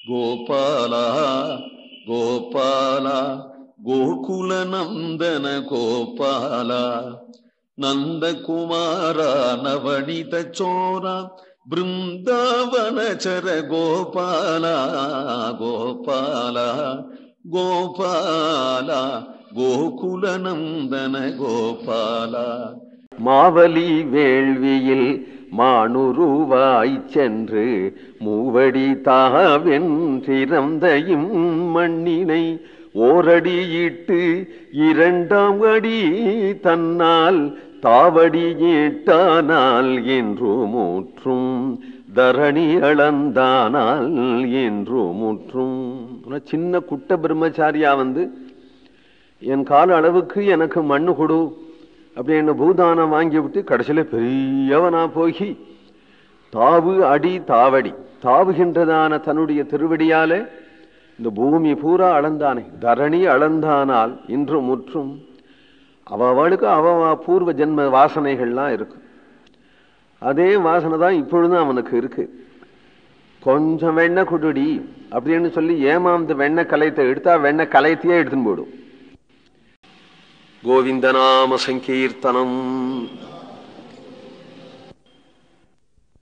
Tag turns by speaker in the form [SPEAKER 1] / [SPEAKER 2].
[SPEAKER 1] கோபாலா கோபாலா கோகுல நந்தன கோபாலா நந்தகுமாரா நவனித சோரா பிருந்தாவனச்சர கோபாலா கோபாலா கோபாலா கோகுல நந்தன கோபாலா. மாவலி வேள்வியில் மானுருவாய் சென்று மூவடி தாவென்றிறந்தையும் மண்ணினை ஓரடியிட்டு இரண்டாம் அடி தன்னால் தாவடி ஈட்டானால் என்று முற்றும் தரணி அளந்தானால் என்று முற்றும். சின்ன குட்ட பிரம்மச்சாரியா என் கால அளவுக்கு எனக்கு மண்ணு கொடு அப்படின்னு பூதானம் வாங்கி விட்டு கடைசியில பெரியவனா போகி தாவு அடி தாவடி தாவுகின்றதான தன்னுடைய திருவடியால இந்த பூமி பூரா அளந்தானே, தரணி அளந்தானால் இன்று முற்றும். அவளுக்கு அவ பூர்வ ஜென்ம வாசனைகள்லாம் இருக்கு. அதே வாசனை தான் இப்பொழுதும் அவனுக்கு இருக்கு. கொஞ்சம் வெண்ணெய் குடுடி அப்படின்னு சொல்லி ஏமாந்த வெண்ணெய் கலையத்தை எடுத்தா வெண்ணெய் கலையத்தையே எடுத்துன்னு போடும். கோவிந்தநாம சங்கீர்த்தனம்.